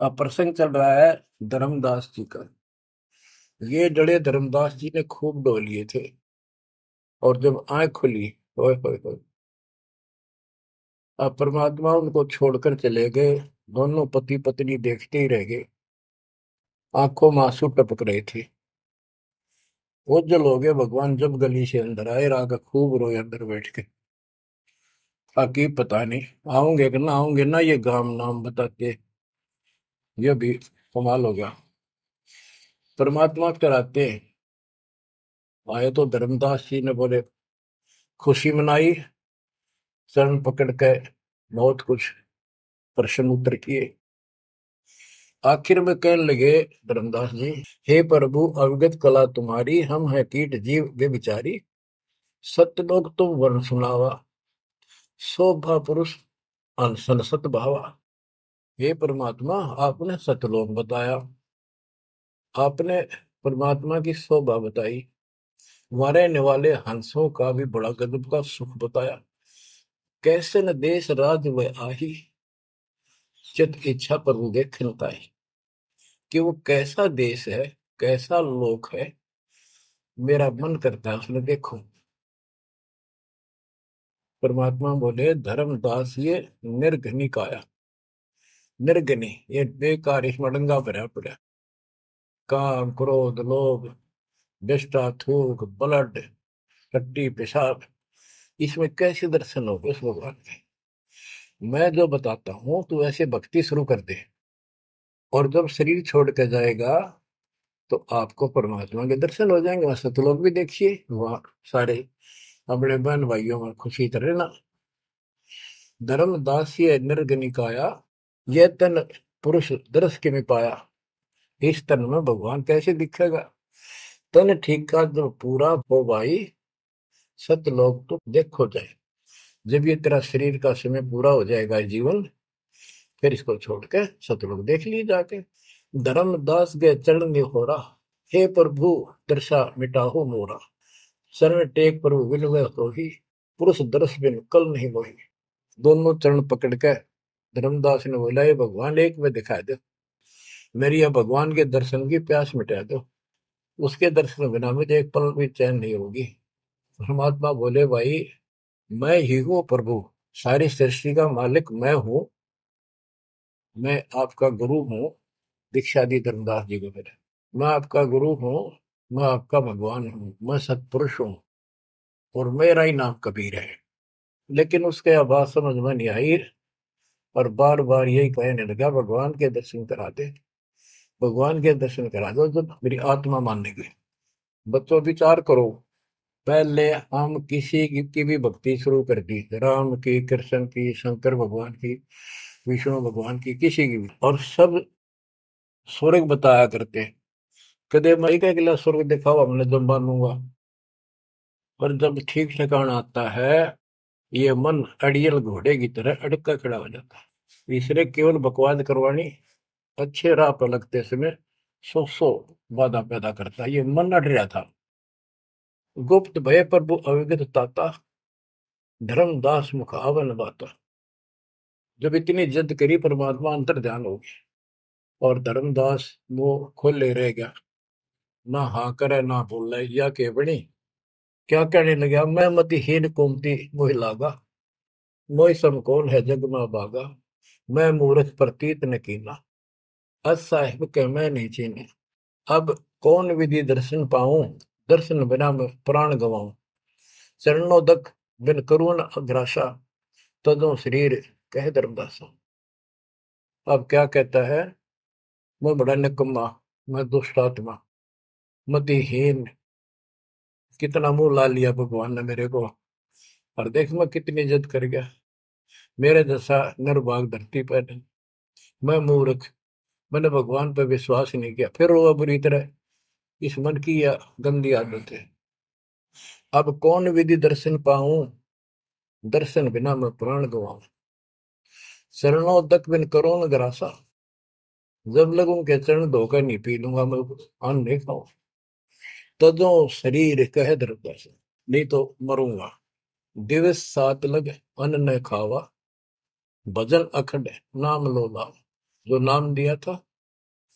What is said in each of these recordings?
अब प्रसंग चल रहा है धर्मदास जी का। ये जड़े धर्मदास जी ने खूब डो लिए थे। और जब आंख खुली, ओए होए होए, अब परमात्मा उनको छोड़कर चले गए। दोनों पति पत्नी देखते ही रह गए। आंखों में आंसू टपक रहे थे। ओझल हो गए भगवान जब गली से अंदर आए। राग खूब रोए अंदर बैठ के। ताकि पता नहीं आऊंगे कि ना आऊंगे ना, ये गाम नाम बताते। ये भी कमाल हो गया। परमात्मा कराते आए तो धर्मदास जी ने बोले खुशी मनाई। शरण पकड़ के बहुत कुछ प्रश्न उत्तर किए। आखिर में कहने लगे धर्मदास जी, हे प्रभु अवगत कला तुम्हारी, हम है कीट जीव वे बिचारी। सत्यलोक तुम वर्ण सुनावा, शोभा पुरुष अनशन सत भावा। हे परमात्मा, आपने सत्यलोक बताया, आपने परमात्मा की शोभा बताई, वहाँ रहने वाले हंसों का भी बड़ा गजब का सुख बताया। कैसे न देश राज वह आही, चित इच्छा प्रभु देखन ताई। कि वो कैसा देश है, कैसा लोक है, मेरा मन करता है उसमें देखो। परमात्मा बोले धर्मदास ये निर्घनी काया। निर्घनी ये बेकार, इसमें डंगा भरा पड़ा। काम क्रोध लोभ विष्टा थूक ब्लड टट्टी पेशाब, इसमें कैसे दर्शन होगे उस भगवान के। मैं जो बताता हूँ तू ऐसे भक्ति शुरू कर दे, और जब शरीर छोड़ के जाएगा तो आपको परमात्मा के दर्शन हो जाएंगे। वहां सतलोक भी देखिए, वहां सारे अपने बहन भाइयों में खुशी करे ना। धर्मदास ये निर्गनिकाया, यह तन पुरुष दरस के में पाया। इस तन में भगवान कैसे दिखेगा। तन ठीक का जब पूरा हो भाई, सतलोक तो देखो जाए। जब ये तेरा शरीर का समय पूरा हो जाएगा जीवन, फिर इसको छोड़ के सतलोक देख ली जाके। धर्मदास के चरण में हो रहा, हे प्रभु दर्शा मिटाहो मोरा। शरण टेक प्रभु विनय हो ही, पुरुष दर्श बिन कल नहीं मोही। दोनों चरण पकड़ के धर्मदास ने बोला, ये भगवान एक में दिखा दो, मेरी यह भगवान के दर्शन की प्यास मिटा दो। उसके दर्शन बिना मुझे एक पल भी चैन नहीं होगी। परमात्मा बोले, भाई मैं ही हूँ प्रभु, सारी सृष्टि का मालिक मैं हूँ। मैं आपका गुरु हूँ। दीक्षा दी धर्मदास जी को मेरे, मैं आपका गुरु हूँ, मैं आपका भगवान हूँ, मैं सत्पुरुष हूँ, और मेरा ही नाम कबीर है। लेकिन उसके आवाज समझ में नहीं आई, और बार बार यही कहने लगा, भगवान के दर्शन करा दे, भगवान के दर्शन करा दो। जब मेरी आत्मा मानने गई। बच्चों विचार करो, पहले हम किसी की भी भक्ति शुरू कर दी, राम की, कृष्ण की, शंकर भगवान की, विष्णु भगवान की, किसी की भी, और सब स्वर्ग बताया करते। कदे मैं क्या गिला स्वर्ग दिखाओ, हमने जब मानूंगा। पर जब ठीक ठिकाना आता है, ये मन अड़ियल घोड़े की तरह अड़का खड़ा हो जाता है। इसने केवल बकवाद करवानी, अच्छे राह पर लगते समय सौ बाधा पैदा करता है। ये मन अड़ रहा था। गुप्त भय प्रभु अविगत ताता, धर्मदास मुख आवन बाता। जब इतनी जिद करी, परमात्मा अंतर ध्यान हो गया, और धर्मदास वो खोले रह गया। ना हाँ करे ना बोले, या के बनी क्या कहने लगा, मैं मतिहीन कुमती मोहि लागा, मोहि सम कौन है जग में भागा। मैं मूर्ख प्रतीत न कीना, अस साहिब के मैं नहीं चीने। अब कौन विधि दर्शन पाऊं, दर्शन बिना मैं प्राण गवाऊं। चरणोदक बिन करुण अग्रासा, तदो शरीर कह धर्मदासा। अब क्या कहता है, मैं बड़ा निकम्मा, मैं दुष्ट आत्मा, मतिहीन, कितना मुंह ला लिया भगवान ने मेरे को। और देख मैं कितनी इज्जत कर गया, मेरे जैसा निर्भाग धरती पर नहीं। मैं मूर्ख, मैंने भगवान पर विश्वास नहीं किया, फिर रोआ बुरी तरह। इस मन की यह गंदी आदत है। अब कौन विधि दर्शन पाऊं, दर्शन बिना मैं प्राण गवाऊं। शरणोदक बिन करो न ग्रासा, जब लगूं के चरण धोकर नहीं पी लूंगा मैं, अन्न नहीं खाऊं। तजो शरीर कह धरदास, नहीं तो मरूंगा। दिवस सात लग अन्न न खावा, भजन अखंड नाम लो लावा। जो नाम दिया था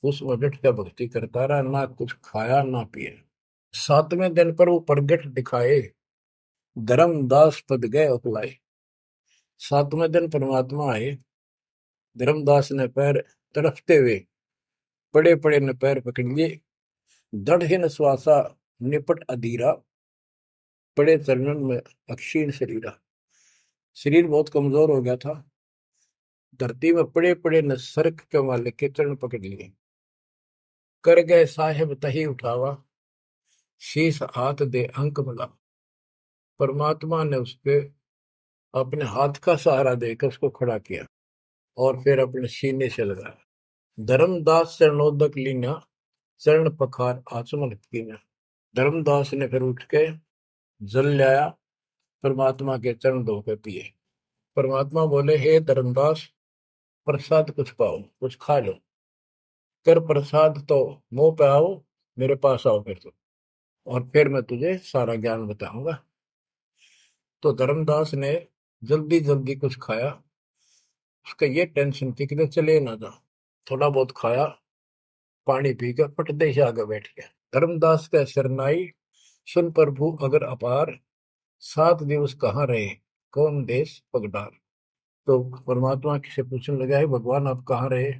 उसमें डट के भक्ति करता रहा, ना कुछ खाया ना पिया। 7वें दिन पर वो प्रगट दिखाए, धर्मदास पद गए उपलाए। 7वें दिन परमात्मा आए, धर्मदास ने पैर तड़फते हुए पड़े पड़े ने पैर पकड़ लिए, दृढ़ श्वासा निपट अधीरा, पड़े चरणन में अक्षीण शरीरा। शरीर बहुत कमजोर हो गया था, धरती में पड़े पड़े ने सरक के मालिक के चरण पकड़ लिए। कर गए साहेब तही उठावा, शीश हाथ दे अंक मिला। परमात्मा ने उसके अपने हाथ का सहारा देकर उसको खड़ा किया और फिर अपने सीने से लगाया। धर्मदास चरणोदक लीना, चरण पखार आचमन कीना। धर्मदास ने फिर उठ के जल लाया, परमात्मा के चरण धोकर पिए। परमात्मा बोले, हे धर्मदास, प्रसाद कुछ पाओ, कुछ खा लो। कर प्रसाद तो मुंह पे आओ, मेरे पास आओ फिर तो, और फिर मैं तुझे सारा ज्ञान बताऊंगा। तो धर्मदास ने जल्दी जल्दी कुछ खाया। उसका ये टेंशन थी कि चले ना जा। थोड़ा बहुत खाया, पानी पीकर पटदे से आगे बैठ गया। धर्मदास का शरनाई, सुन प्रभु अगर अपार, 7 दिवस कहाँ रहे, कौन देश पगडार। तो परमात्मा से पूछने लगा, है भगवान आप कहाँ रहे,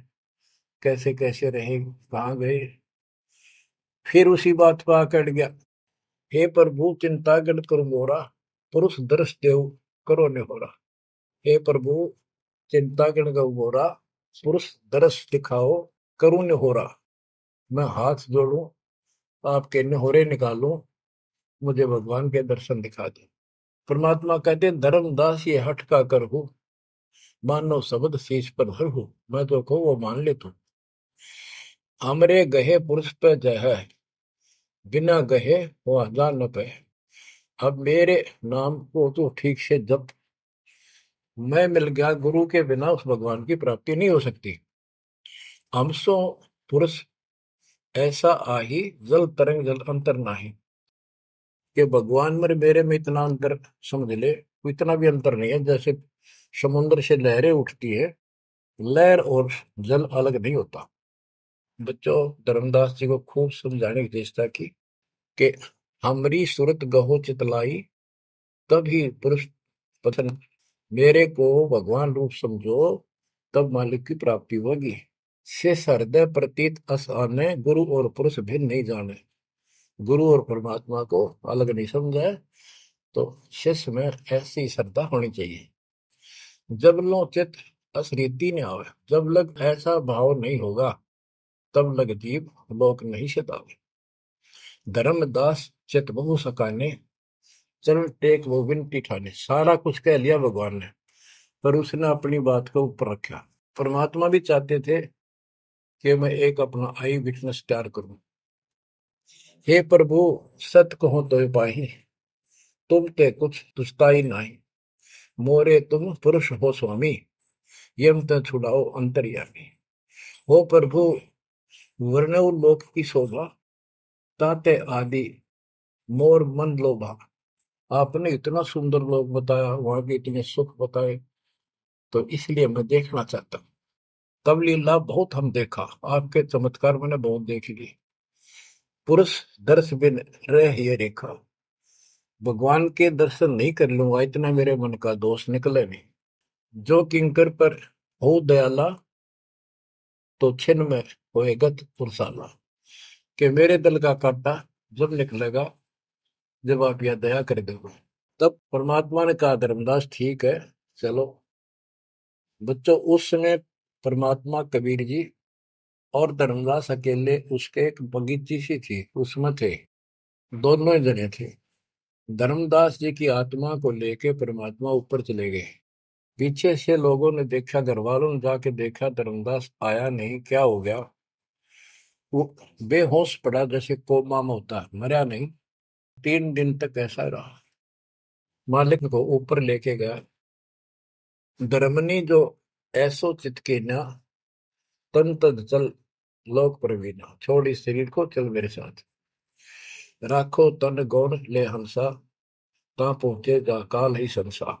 कैसे कैसे रहे, कहाँ गए। फिर उसी बात पर आकर गया, हे प्रभु चिंता गण करो मोरा, पुरुष दर्श देव करो निहोरा। हे प्रभु चिंता गण गौ मोरा, पुरुष दर्श दिखाओ करूं निहोरा। मैं हाथ जोड़ूं, आपके निहोरे निकालूं, मुझे भगवान के दर्शन दिखा दे। परमात्मा कहते, धर्मदास ये हट का कर हो, मानो शब्द शीश पर धर हो। मैं तो कहूँ वो मान ले तू। हमरे गहे पुरुष पे जय है, बिना गहे वो हजार न पे। अब मेरे नाम को तो ठीक से जप, मैं मिल गया गुरु के बिना उस भगवान की प्राप्ति नहीं हो सकती। हमसो पुरुष ऐसा आही, जल तरंग जल अंतर नाही। कि भगवान में मेरे में इतना अंतर समझ ले, इतना भी अंतर नहीं है। जैसे समुद्र से लहरें उठती है, लहर और जल अलग नहीं होता। बच्चों, धर्मदास जी को खूब समझाने की चेष्टा की कि हमारी सूरत गहो चितलाई, तभी पुरुष पतन, मेरे को भगवान रूप समझो, तब मालिक की प्राप्ति होगी। शेष हृदय प्रतीत अस आने, गुरु और पुरुष भिन्न नहीं जाने। गुरु और परमात्मा को अलग नहीं समझा है। तो शिष्य में ऐसी श्रद्धा होनी चाहिए। जब लो चित असरीति ने आवे, जब लग ऐसा भाव नहीं होगा, तब लग जीव लोक नहीं सतावे। धर्मदास चित बहु सकाने, चरण टेक वो विनती ठाने। सारा कुछ कह लिया भगवान ने, पर उसने अपनी बात को ऊपर रखा। परमात्मा भी चाहते थे कि मैं एक अपना आई विटनेस तैयार करूं। हे प्रभु सत कहो तो पाही, तुम ते कुछ तुस्ताई नहीं। मोरे तुम पुरुष हो स्वामी, यम ते छुड़ाओ अंतर्यामी। हो प्रभु वर्णव लोक की शोभा, ताते आदि मोर मन लोभा। आपने इतना सुंदर लोक बताया, वहां के इतने सुख बताए, तो इसलिए मैं देखना चाहता हूँ। तब लीला बहुत हम देखा, आपके चमत्कार मैंने बहुत देख लिए। पुरुष दर्श बिन रह ये रेखा, भगवान के दर्शन नहीं कर लूंगा, इतना मेरे मन का दोष निकले नहीं। जो किंकर पर हो दयाला, तो छिन में होएगा पुरसाला। कि मेरे दिल का कांटा जब निकलेगा, जब आप यह दया कर दोगे। तब परमात्मा ने कहा, धर्मदास ठीक है चलो। बच्चों, उस समय परमात्मा कबीर जी और धर्मदास अकेले उसके एक बगीची सी थी, उसमें थे, दोनों ही जने थे। धर्मदास जी की आत्मा को लेके परमात्मा ऊपर चले गए। पीछे से लोगों ने देखा, घर वालों ने जाके देखा, धर्मदास आया नहीं, क्या हो गया। वो बेहोश पड़ा, जैसे कोमा में होता है, मरा नहीं। 3 दिन तक ऐसा रहा। मालिक को ऊपर लेके गया। धर्मनी जो ऐसो चितके ना, तन तद चल लोक प्रवीणा। छोड़ इस शरीर को, चल मेरे साथ। राखो तन गौण ले हंसा, ता पहुंचे जा काल ही संसा।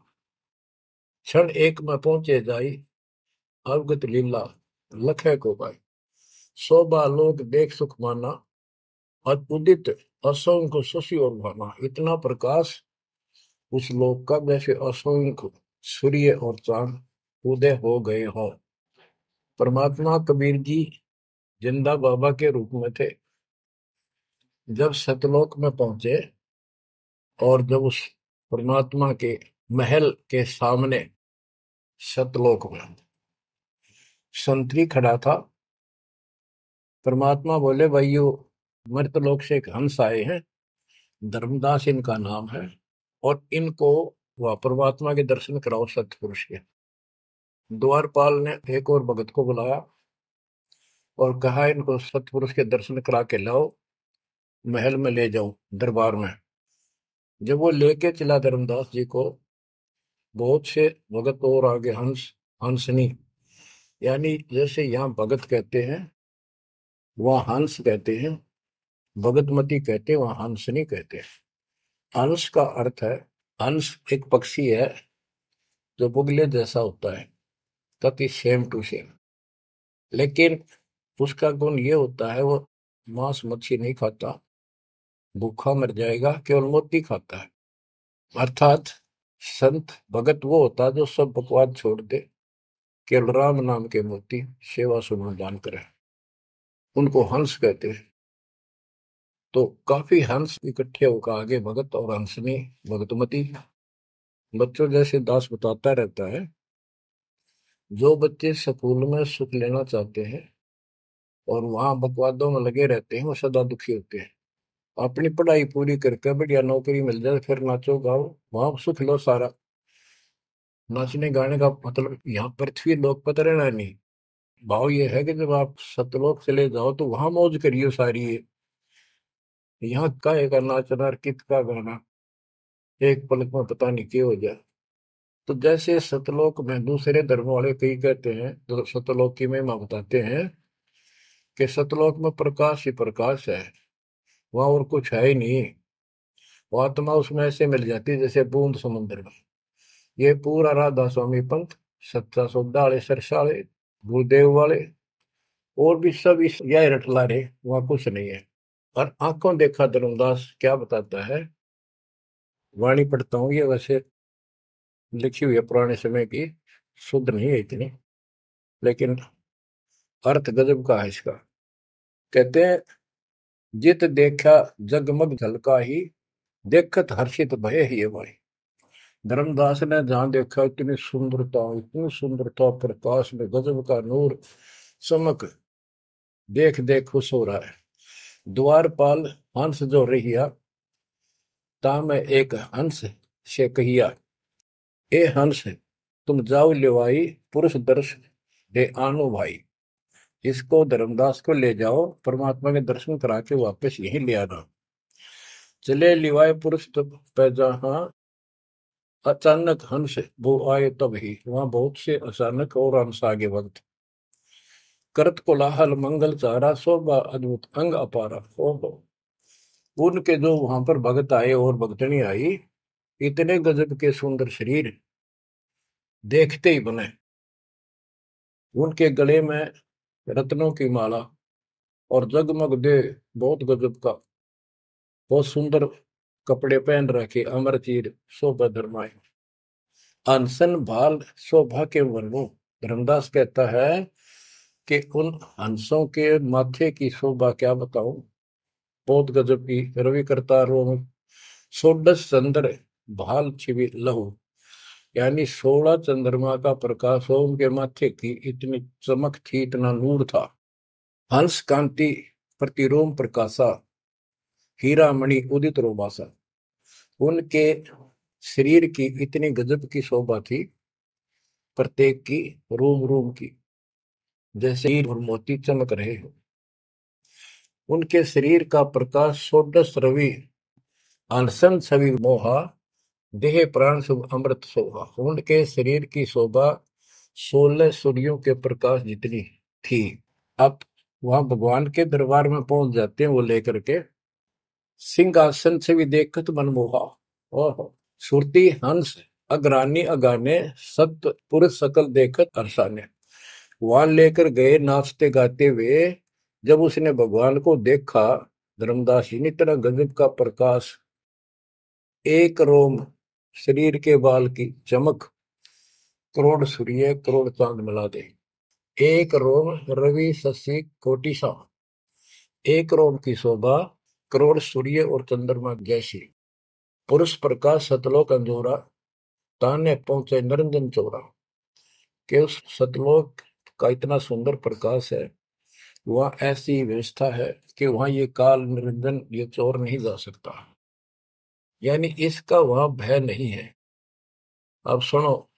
क्षण एक में पहुंचे जाई, अवगत लीला लखे को भाई शोभा लोक देख सुख माना, और उदित असंख्य शशि और भाना। इतना प्रकाश उस लोक का जैसे असंख्य सूर्य और चांद उदय हो गए हो। परमात्मा कबीर जी जिंदा बाबा के रूप में थे। जब सतलोक में पहुंचे और जब उस परमात्मा के महल के सामने सतलोक में संतरी खड़ा था, परमात्मा बोले भाइयों, मर्तलोक से एक हंस आए हैं, धर्मदास इनका नाम है, और इनको वह परमात्मा के दर्शन कराओ सतपुरुष के। द्वारपाल ने एक और भगत को बुलाया और कहा इनको सतपुरुष के दर्शन करा के लाओ, महल में ले जाओ दरबार में। जब वो लेके चला धर्मदास जी को, बहुत से भगत और आगे हंस हंसनी, यानी जैसे यहाँ भगत कहते हैं वहाँ हंस कहते हैं, भगतमती कहते हैं वहाँ हंसनी कहते हैं। हंस का अर्थ है, हंस एक पक्षी है जो बुगले जैसा होता है, ताकि सेम टू सेम, लेकिन उसका गुण ये होता है वो मांस मच्छी नहीं खाता, भूखा मर जाएगा, केवल मोती खाता है। अर्थात संत भगत वो होता है जो सब बकवाद छोड़ दे, केवल राम नाम के मोती सेवा सुमन दान करे, उनको हंस कहते हैं। तो काफी हंस इकट्ठे होकर आगे भगत और हंसनी भगतमती। बच्चों जैसे दास बताता रहता है, जो बच्चे स्कूल में सुख लेना चाहते हैं और वहां बकवादों में लगे रहते हैं, वो सदा दुखी होते हैं। अपनी पढ़ाई पूरी करके बढ़िया नौकरी मिल जाए, फिर नाचो गाओ, वहां सुख लो सारा। नाचने गाने का मतलब यहाँ पृथ्वी लोक पर रहना नहीं। भाव ये है कि जब आप सतलोक चले जाओ तो वहां मौज करियो सारी है। यहाँ काहे का नाचना और कित का गाना, एक पलक में पता नहीं क्या हो जाए। तो जैसे सतलोक में दूसरे धर्म वाले कई कहते हैं, जो सतलोक की महिमा बताते हैं कि सतलोक में प्रकाश ही प्रकाश है, वहां और कुछ है ही नहीं। वो आत्मा उसमें ऐसे मिल जाती है जैसे बूंद समुद्र में। ये पूरा राधा स्वामी पंथ, सच्चा सौदा वाले, सरसाले, गुरुदेव वाले और भी सब इस यह रटला रहे, वहां कुछ नहीं है। और आंखों देखा धर्मदास क्या बताता है, वाणी पढ़ता हूँ, ये वैसे लिखी हुई है पुराने समय की, शुद्ध नहीं है इतनी, लेकिन अर्थ गजब का है इसका। कहते हैं, जित देखा जगमग झलका ही, देखत हर्षित भय ही भाई। धर्मदास ने जहां देखा इतनी सुंदरता प्रकाश में गजब का नूर चमक, देख देख खुश हो रहा है। द्वारपाल हंस जो रहिया, ता में एक हंस से कहिया, ए हंस तुम जाओ लेवाई, पुरुष दर्श दे आनो भाई। इसको धर्मदास को ले जाओ, परमात्मा के दर्शन करा के वापस यहीं ले आना। चले लिवाए पुरुष तब पैजहा, अचानक हंस वो आए तब ही। वहां बहुत से अचानक और हंस आगे वक्त, करत कोलाहल मंगल चारा, शोभा अद्भुत अंग अपारा। ओहो, उनके जो वहां पर भगत आए और भगतनी आई, इतने गजब के सुंदर शरीर देखते ही बने। उनके गले में रत्नों की माला और जगमग दे, बहुत गजब का, बहुत सुंदर कपड़े पहन रखे, अमर चीर शोभा धर्माए, अनसन भाल शोभा के वर्णो। धर्मदास कहता है कि उन हंसों के माथे की शोभा क्या बताऊं, बहुत गजब की। रवि करतार षोडश चंद्र भाल छिवि लहू, यानी 16 चंद्रमा का प्रकाश हो उनके माथे की, इतनी चमक थी, इतना नूर था। हंस कांति प्रतिरोम प्रकाशा, हीरा मणि उदित रोबासा। उनके शरीर की इतनी गजब की शोभा थी, प्रत्येक की रोम रोम की जैसे हीर और मोती चमक रहे हो। उनके शरीर का प्रकाश षोडश रवि, अनसन छवि मोहा, देह प्राण शुभ अमृत शोभा। उनके शरीर की शोभा 16 सूर्यों के प्रकाश जितनी थी। अब वहां भगवान के दरबार में पहुंच जाते हैं वो लेकर के, सिंहासन से भी देखत मनमोहा, ओह सुरती हंस अग्रानी अगाने, सत पुरुष सकल देखत अरसाने। वहां लेकर गए नाचते गाते हुए। जब उसने भगवान को देखा, धर्मदास जी ने, इतना गजब का प्रकाश, एक रोम शरीर के बाल की चमक, करोड़ सूर्य करोड़ चांद मिला दे। एक रोम रवि शशि कोटि सा, एक रोम की शोभा करोड़ सूर्य और चंद्रमा जैसी। पुरुष प्रकाश सतलोक अंजोरा, ताने पहुंचे निरंजन चोरा। कि उस सतलोक का इतना सुंदर प्रकाश है, वहां ऐसी व्यवस्था है कि वहां ये काल निरंजन, ये चोर नहीं जा सकता, यानी इसका वहां भय नहीं है। अब सुनो,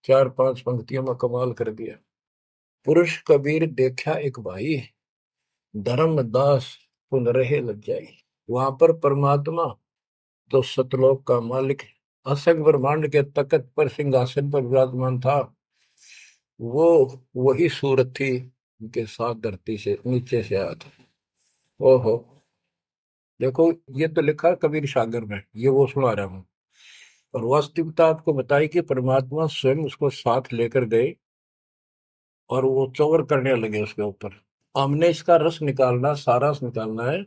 चार पांच पंक्तियों में कमाल कर दिया। पुरुष कबीर देखा एक भाई, धर्मदास पुन रहे लज्जाई। वहां पर परमात्मा, जो सतलोक का मालिक, असंग ब्रह्मांड के तख्त पर सिंहासन पर विराजमान था, वो वही सूरत थी उनके साथ धरती से नीचे से आया था। ओहो, देखो, ये तो लिखा कबीर सागर में, ये वो सुना रहा हूँ। और वास्तविकता आपको बताई कि परमात्मा स्वयं उसको साथ लेकर गए और वो चौवर करने लगे उसके ऊपर। हमने इसका रस निकालना, सारा रस निकालना है।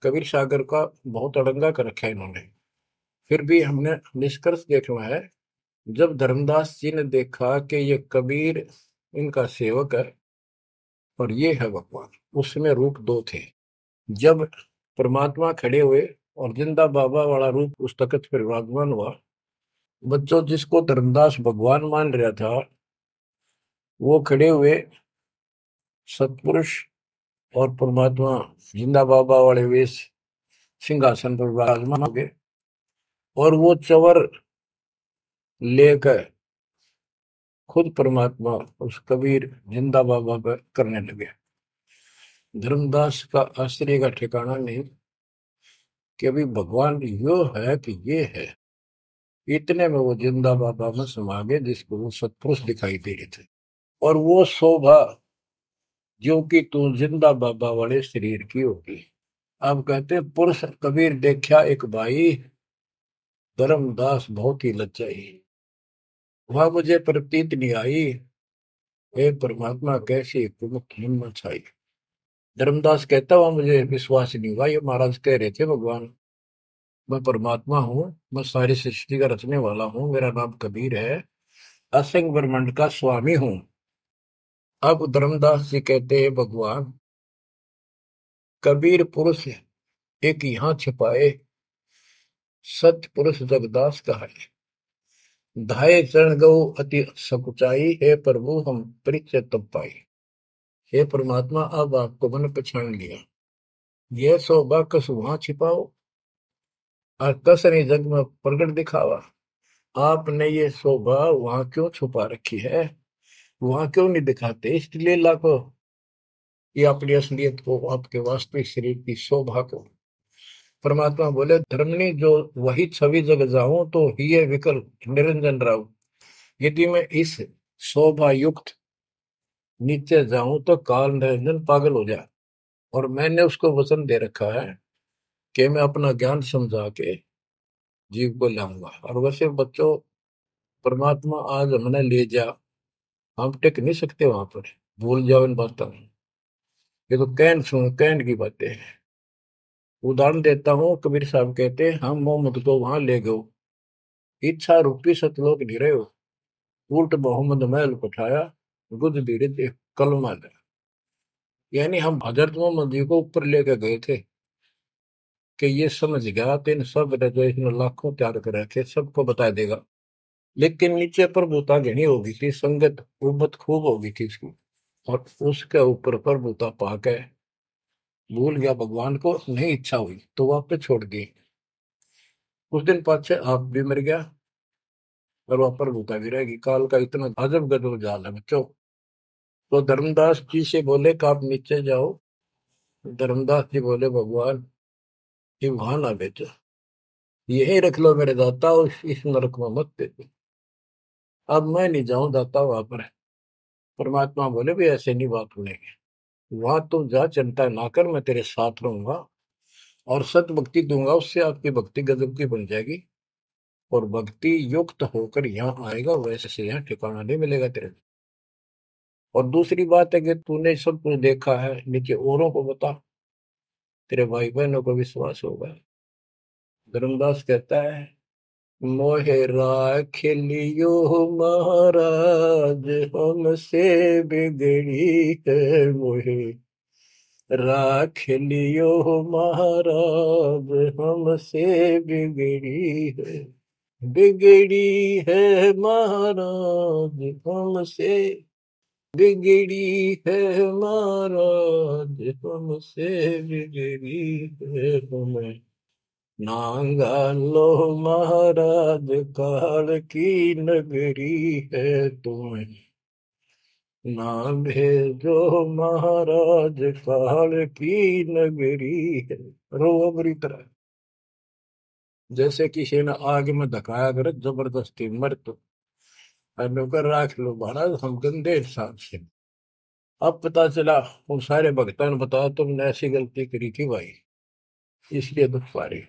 कबीर सागर का बहुत अड़ंगा कर रखा है इन्होंने, फिर भी हमने निष्कर्ष देखना है। जब धर्मदास जी ने देखा कि ये कबीर इनका सेवक है और ये है भगवान, उसमें रूप दो थे। जब परमात्मा खड़े हुए और जिंदा बाबा वाला रूप उस तख्त पर विराजमान हुआ, बच्चों, जिसको धर्मदास भगवान मान रहा था, वो खड़े हुए सतपुरुष और परमात्मा जिंदा बाबा वाले वेश सिंहासन पर विराजमान हो गए। और वो चवर लेकर खुद परमात्मा उस कबीर जिंदा बाबा पर करने लगे। धर्मदास का आश्चर्य का ठिकाना नहीं कि अभी भगवान यो है कि ये है। इतने में वो जिंदा बाबा में समा गए, जिसको वो सतपुरुष दिखाई दे रहे थे। और वो शोभा जो कि तू जिंदा बाबा वाले शरीर की होगी। अब कहते पुरुष कबीर देखा एक भाई, धर्मदास बहुत ही लज्जाई। वह मुझे प्रतीत नहीं आई, हे परमात्मा कैसी कुमुख हिम्मत छाई। धर्मदास कहता हुआ मुझे विश्वास नहीं हुआ, ये महाराज कह रहे थे भगवान, मैं परमात्मा हूँ, मैं सारी सृष्टि का रचने वाला हूँ, मेरा नाम कबीर है, असंग ब्रह्मांड का स्वामी हूँ। अब धर्मदास जी कहते हैं भगवान कबीर पुरुष एक यहाँ छिपाए, सत्य पुरुष जगदास कहा है। धाये चरण गौ अति सकुचाई, हे प्रभु हम परिचय तब पाई। हे परमात्मा, अब आपको मैंने पहचान लिया। यह शोभा कस वहां छिपाओ और कस नहीं जग में प्रकट दिखावा। आपने ये शोभा वहां क्यों छुपा रखी है, वहां क्यों नहीं दिखाते? इसलिए लाखों ये अपनी असलियत को, आपके वास्तविक शरीर की शोभा को। परमात्मा बोले धर्मनी जो वही छवि जग जाऊं, तो ही विकल निरंजन राव। यदि मैं इस शोभा युक्त नीचे जाऊं तो काल निरंजन पागल हो जाए। और मैंने उसको वचन दे रखा है कि मैं अपना ज्ञान समझा के जीव को लाऊंगा। और वैसे बच्चों, परमात्मा आज हमने ले जा, हम टिक नहीं सकते वहां पर, भूल जाओ इन बातों में। ये तो कहन सुन कहन की बातें हैं। उदाहरण देता हूँ, कबीर साहब कहते हैं हम मोहम्मद को वहां ले गए, इच्छा रूपी सतलोक नहीं रहे हो, उल्ट मोहम्मद महल पठाया, गुद बीड़ित कलमा है। यानी हम हजरत मोहम्मद जी को ऊपर लेके गए थे कि ये समझ गया तो इन सब ने जो इसने लाखों त्याग कर रखे सबको बता देगा। लेकिन नीचे प्रभुता घनी हो गई थी, संगत उम्मत खूब हो गई थी इसकी, और उसके ऊपर प्रभुता पाके भूल गया भगवान को, नहीं इच्छा हुई तो वापस छोड़ दी। कुछ दिन पाछे आप भी मर गया और वहां प्रभुता भी रहेगी। काल का इतना अजब गजब जाल है बच्चों। तो धर्मदास जी से बोले कि आप नीचे जाओ। धर्मदास जी बोले भगवान ये वहां ना भेजो, यही रख लो मेरे दाता, और इस नरक में मत भेजो। अब मैं नहीं जाऊं दाता वहां पर। परमात्मा बोले भी ऐसे नहीं बात सुनेगी, वहां तुम जा, चिंता ना कर, मैं तेरे साथ रहूंगा और सत भक्ति दूंगा, उससे आपकी भक्ति गजब की बन जाएगी और भक्ति युक्त होकर यहाँ आएगा, वैसे से यहाँ ठिकाना नहीं मिलेगा तेरे। और दूसरी बात है कि तूने सब कुछ देखा है, नीचे औरों को बता, तेरे भाई बहनों को विश्वास होगा। धर्मदास कहता है, मोहे राख लियो महाराज, हमसे बिगड़ी है मोहे राख लियो महाराज, हमसे बिगड़ी है, बिगड़ी है महाराज हमसे, बिगड़ी है महाराज हमसे, बिगड़ी है हमें, नांगा लो महाराज काल की नगरी है तुम्हें, ना भेजो महाराज काल की नगरी है। रो बुरी तरह, जैसे किसी ने आग में धकाया करे जबरदस्ती मर तो, नौकर राख लो महाराज, हम गंदे इंसान से। अब पता चला उन सारे भक्तों ने बताया तुमने ऐसी गलती करी थी भाई, इसलिए दुख पा रही हो।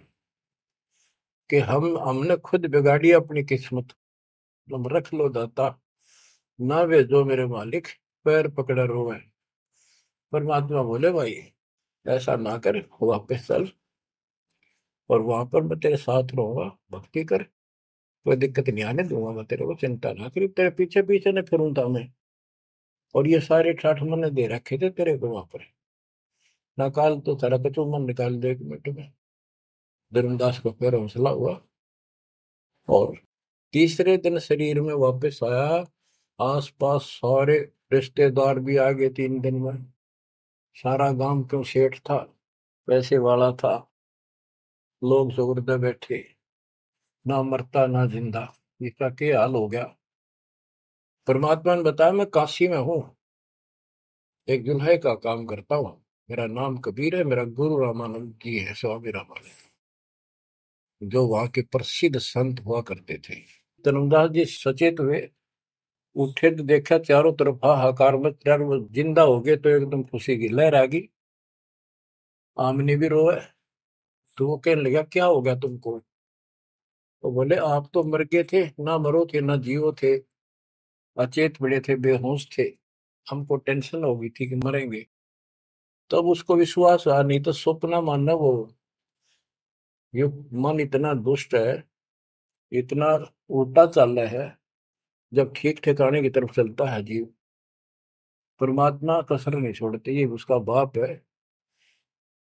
कि हमने खुद बिगाड़ी अपनी किस्मत, तुम रख लो दाता, ना वे जो मेरे मालिक, पैर पकड़े रोवे। परमात्मा बोले भाई ऐसा ना कर, वापस चल, और वहां पर मैं तेरे साथ रहूंगा, भक्ति कर, कोई दिक्कत नहीं आने दूंगा मैं तेरे को, चिंता ना करी, तेरे पीछे पीछे न फिरूंगा मैं। और ये सारे ठाठ मैंने दे रखे थे तेरे को वहां पर, ना काल तो सारा कचू मन निकाल दे 1 मिनट में। धर्मदास को फिर हौसला हुआ, और तीसरे दिन शरीर में वापस आया। आसपास सारे रिश्तेदार भी आ गए 3 दिन में, सारा गांव क्यों सेठ था, पैसे वाला था, लोग सुगरदे बैठे, ना मरता ना जिंदा, इसका क्या हाल हो गया। परमात्मा ने बताया मैं काशी में हूँ, एक जुल्हे का काम करता हूँ, मेरा नाम कबीर है, मेरा गुरु रामानंद जी है, स्वामी रामानंद, जो वहां के प्रसिद्ध संत हुआ करते थे। धर्मदास जी सचेत हुए, उठे तो देखा चारों तरफ हाहाकार मच, चारों जिंदा हो गए, तो एकदम खुशी की लहर आ गई। आमनी भी रोए, तो वो कहने लगा क्या हो गया तुमको। तो बोले आप तो मर गए थे, ना मरो थे ना जियो थे, अचेत पड़े थे, बेहोश थे, हमको टेंशन हो गई थी कि मरेंगे। तब उसको विश्वास आ, नहीं तो स्वप्न मानना वो, ये मन इतना दुष्ट है, इतना उल्टा चल रहा है, जब ठीक ठिकाने की तरफ चलता है जीव, परमात्मा कसर नहीं छोड़ते, ये उसका बाप है।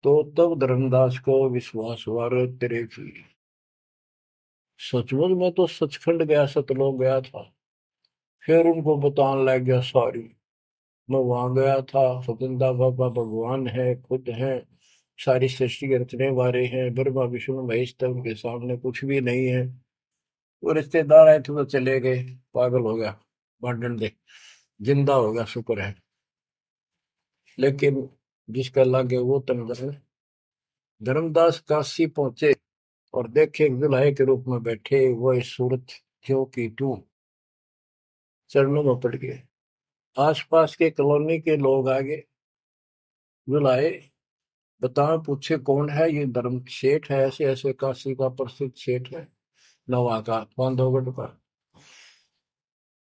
तो तब धर्मदास को विश्वास हुआ, रे तेरे की सचमुच में तो सचखंड गया, सतलोक गया था। फिर उनको बताने लग गया सारी, मैं वहां गया था, सतंदा बाबा भगवान है, खुद है, सारी सृष्टि के रचने वाले हैं, ब्रह्मा विष्णु महेश, तब उनके सामने कुछ भी नहीं है। वो रिश्तेदार आए थे तो चले गए, पागल हो गया, बांटन दे, जिंदा हो गया, शुक्र है। लेकिन जिसका लागे वो तंदर। धर्मदास काशी पहुंचे और देखे दुल्हे के रूप में बैठे वो सूरत जो की तू, चरणों में पड़ गए। आसपास के कॉलोनी के लोग आगे बुलाए, बताओ पूछे कौन है ये, धर्म सेठ है, ऐसे ऐसे काशी का प्रसिद्ध सेठ है, नवा का, बांधवगढ़ का।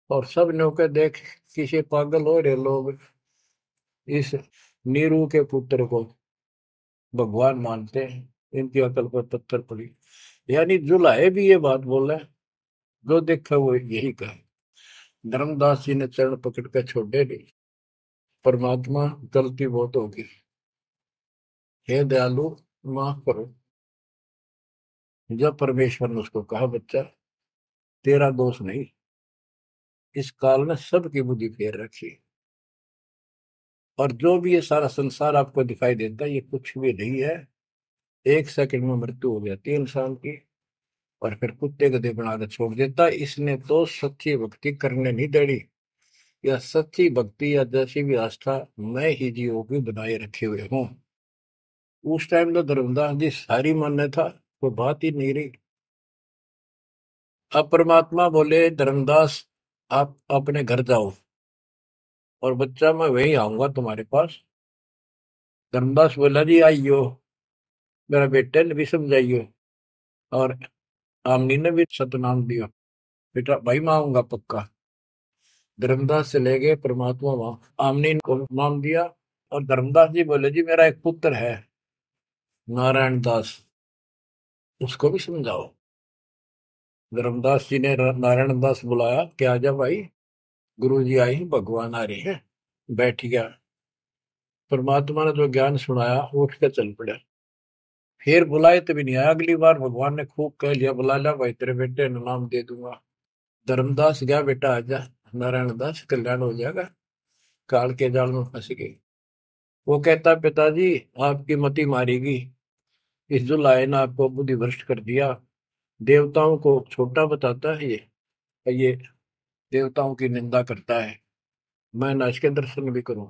और सब नौके देख किसी पागल हो रहे लोग, इस नीरू के पुत्र को भगवान मानते हैं, इनकी अकल पर पत्थर पड़ी। यानी जुलाहे भी ये बात बोला, जो देखा वो यही कहे। धर्मदास जी ने चरण पकड़ कर छोड़े नहीं, परमात्मा गलती बहुत होगी, हे दयालु माफ करो। जब परमेश्वर ने उसको कहा बच्चा तेरा दोष नहीं, इस काल ने सबकी बुद्धि फेर रखी, और जो भी ये सारा संसार आपको दिखाई देता है ये कुछ भी नहीं है, 1 सेकंड में मृत्यु हो जाती है इंसान की, और फिर कुत्ते गधे बना के छोड़ देता है। इसने तो सच्ची भक्ति करने नहीं देनी, या सच्ची भक्ति या जैसी भी आस्था मैं ही जीवों की बनाए रखे हुए हूँ। उस टाइम तो धर्मदास जी सारी मान्य था, कोई बात ही नहीं रही। अब परमात्मा बोले धर्मदास आप अपने घर जाओ, और बच्चा मैं वही आऊंगा तुम्हारे पास। धर्मदास बोला जी आइयो, मेरा बेटे ने भी समझाइयो, और आमनी ने भी सतनाम दिया, बेटा भाई मैं आऊंगा पक्का। धर्मदास चले गए, परमात्मा वहां आमनी को नाम दिया। और धर्मदास जी बोले जी मेरा एक पुत्र है नारायण दास, उसको भी समझाओ। धर्मदास जी ने नारायण दास बुलाया कि आजा भाई, गुरु जी आए हैं, भगवान आ रहे हैं। बैठ गया। परमात्मा ने जो ज्ञान सुनाया उठ के चल पड़ा। फिर बुलाए तभी नहीं आया। अगली बार भगवान ने खूब कह लिया, बुला लिया भाई, तेरे बेटे ने नाम दे दूंगा। धर्मदास गया, बेटा आजा, नारायण दास कल्याण हो जाएगा, काल के जाल में फंस गई। वो कहता पिताजी आपकी मति मारेगी, इस जो लाए ना आपको बुद्धि भ्रष्ट कर दिया। देवताओं को छोटा बताता है ये देवताओं की निंदा करता है, मैं न इसके दर्शन भी करूं।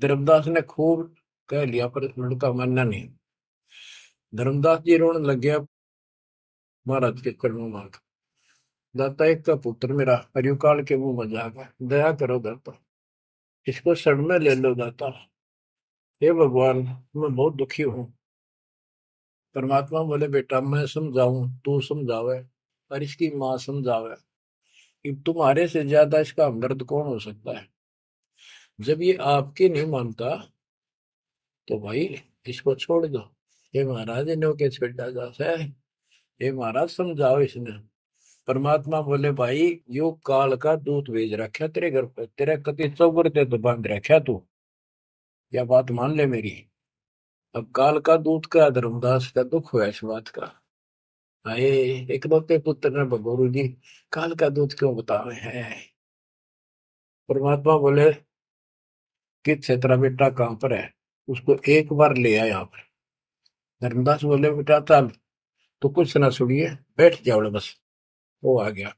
धर्मदास ने खूब कह लिया पर लड़का मानना नहीं। धर्मदास जी रोने लग गया महाराज के चरणों में। दाता एक का पुत्र मेरा हरिकाल के मुंह में जागा, दया करो दाता, इसको शरण में ले लो दाता। हे भगवान मैं बहुत दुखी हूँ। परमात्मा बोले बेटा मैं समझाऊं तू समझावे और इसकी माँ समझावे, कि तुम्हारे से ज्यादा इसका हमदर्द कौन हो सकता है। जब ये आपकी नहीं मानता तो भाई इसको छोड़ दो। ये महाराज इन्हों के छेड़ा जाता है, ये महाराज समझाओ इसने। परमात्मा बोले भाई यो काल का दूत भेज रखा तेरे घर पे, तेरे कति चौगरते तो बांध रखा तू, या बात मान ले मेरी। अब काल का दूत का धर्मदास का दुख हुआ इस बात का। आए इकलौते पुत्र ने भगोरू जी काल का दूत क्यों बतावे हैं। परमात्मा बोले कि तेरा बेटा कहां पर है, उसको एक बार ले आया यहाँ पर। धर्मदास बोले बेटा चल, तो कुछ ना सुनिए, बैठ जाओ बस। वो आ गया।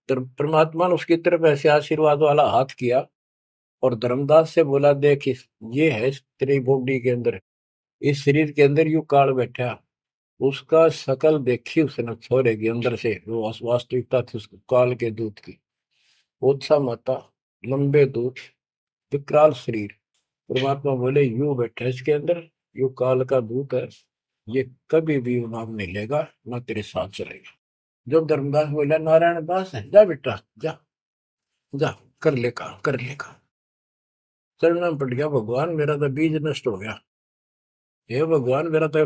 परमात्मा ने उसकी तरफ ऐसे आशीर्वाद वाला हाथ किया और धर्मदास से बोला देख ये है तेरी बॉडी के अंदर, इस शरीर के अंदर यू काल बैठा। उसका शकल देखी उसने छोरे के अंदर से, वो वास्तविकता थी उसको काल के दूत की। ओछा माता, लंबे दूत, विकराल शरीर। परमात्मा बोले यू बैठा इसके अंदर, यू काल का दूत है, ये कभी भी नाम नहीं लेगा, ना तेरे साथ चलेगा। जब धर्मदास बोला नारायण दास है, जा बेटा जा, जा कर ले काम, कर ले काम। चरणों में पड़ गया, भगवान मेरा तो बीज नष्ट हो गया, हे भगवान मेरा तो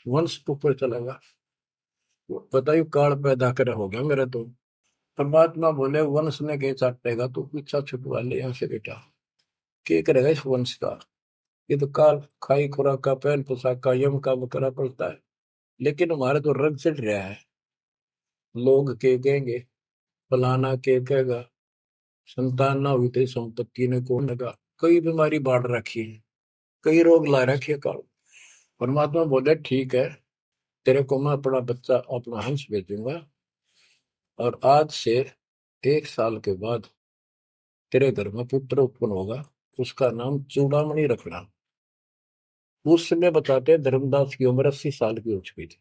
वंश ऊपर चला गया, बताइए काल पैदा कर हो गया मेरा तो। परमात्मा बोले वंश ने के चाटेगा, तू पीछा छुटवा ले यहाँ से बेटा, क्या करेगा इस वंश का। ये तो काल खाई खुराक का पहन पोशाक का यम का बकरा पड़ता है, लेकिन हमारे तो रंग चढ़ रहा है। लोग के कहेंगे, फलाना के कहेगा, संतान ना हुई तेरी संपत्ति ने कौन लगा, कई बीमारी बाढ़ रखी है, कई रोग ला रखे काल। परमात्मा बोले ठीक है, तेरे को मैं अपना बच्चा अपना हंस भेजूंगा, और आज से 1 साल के बाद तेरे घर में पुत्र उत्पन्न होगा, उसका नाम चूड़ामणि रखना। उस समय बताते हैं धर्मदास की उम्र 80 साल की हो चुकी थी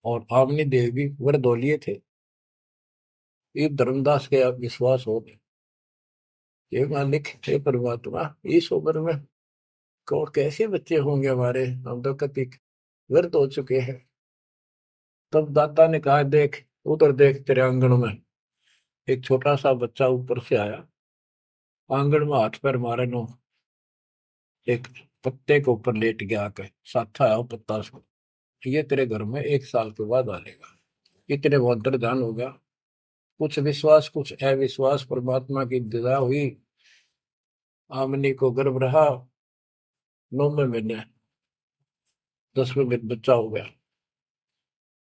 और आमनी देव भी वर दौलिए थे। ये धर्मदास के आप विश्वास हो गए, ये मालिक हे परमात्मा इस उम्र में कौन कैसे बच्चे होंगे हमारे, हम तो कति व्यर्थ हो चुके हैं। तब दाता ने कहा देख उधर देख, तेरे आंगन में एक छोटा सा बच्चा ऊपर से आया, आंगन में हाथ पैर मारे नो, एक पत्ते के ऊपर लेट गया आके, साथा है वो पत्ता उसको, ये तेरे घर में 1 साल के बाद आ लेगा। इतने बहुत ध्यान हो गया। कुछ विश्वास कुछ अविश्वास, परमात्मा की दया हुई। आमनी को गर्भ रहा, 9वें महीने 10वें दिन बच्चा हो गया,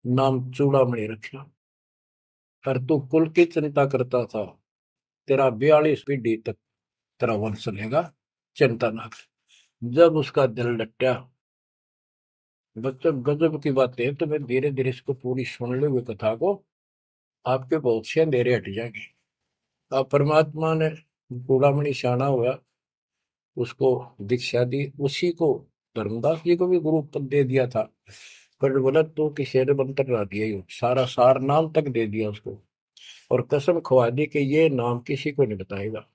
नाम चूड़ामणि रखा। पर तू कुल की चिंता करता था, तेरा 42 पीढ़ी तक तेरा वंश चलेगा, चिंता ना कर। जब उसका दिल डटा, बच्चों गजब की बात है, तो मैं धीरे धीरे इसको पूरी सुन ले हुए कथा को, आपके बहुत से अंधेरे हट जाएंगे। अब परमात्मा ने चूड़ामणि शाना हुआ, उसको दीक्षा दी, उसी को धर्मदास जी को भी गुरु पद दे दिया था। पर बोला तो किसी ने मंत्र ना दिया, सारा सार नाम तक दे दिया उसको, और कसम खवा दी कि ये नाम किसी को नहीं बताएगा।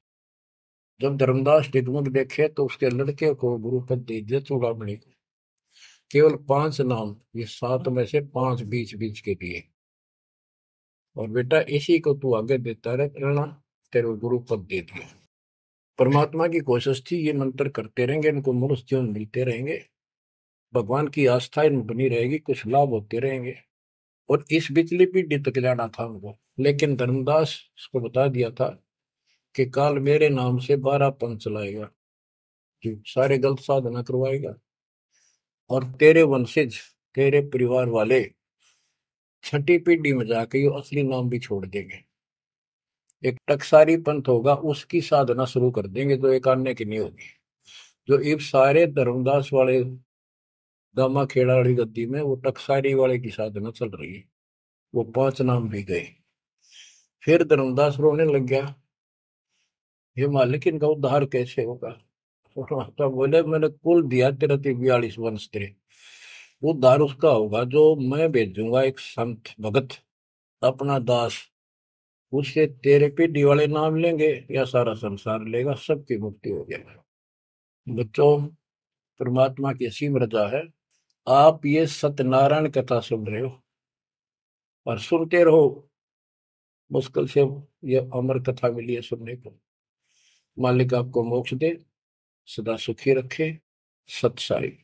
जब धर्मदास डिगमग देखे तो उसके लड़के को गुरु पद दे दिया चूड़ामणि को। केवल 5 नाम, ये 7 में से 5 बीच बीच के दिए, और बेटा इसी को तू आगे देता रहना, तेरे को गुरु पद दे दिया। परमात्मा की कोशिश थी ये मंत्र करते रहेंगे, इनको मनुष्य जीवन मिलते रहेंगे, भगवान की आस्था इनमें बनी रहेगी, कुछ लाभ होते रहेंगे, और इस बिचली पीढ़ी तक जाना था उनको। लेकिन धर्मदास को बता दिया था कि काल मेरे नाम से 12 पंथ चलाएगा, कि सारे गलत साधना करवाएगा, और तेरे वंशज, तेरे परिवार वाले छठी पीढ़ी में जाके ये असली नाम भी छोड़ देंगे। एक टकसारी पंथ होगा, उसकी साधना शुरू कर देंगे, जो एक आने की नहीं होगी। जो इब सारे धर्मदास वाले दामा खेड़ा वाली गद्दी में वो टकसारी वाले की साधना चल रही है, वो 5 नाम भी गए। फिर धर्मदास रोने लग गया, ये मालिक इनका उद्धार कैसे होगा। तो बोले मैंने कुल दिया तेरा 42 वंश तेरे, उद्धार उसका होगा जो मैं भेजूंगा एक संत भगत, अपना दास, उससे तेरे पीढ़ी वाले नाम लेंगे या सारा संसार लेगा, सबकी मुक्ति हो जाएगी। बच्चों, परमात्मा की असीम रजा है, आप ये सत्यनारायण कथा सुन रहे हो और सुनते रहो। मुश्किल से ये अमर कथा मिली है सुनने को। मालिक आपको मोक्ष दे, सदा सुखी रखे। सत साई।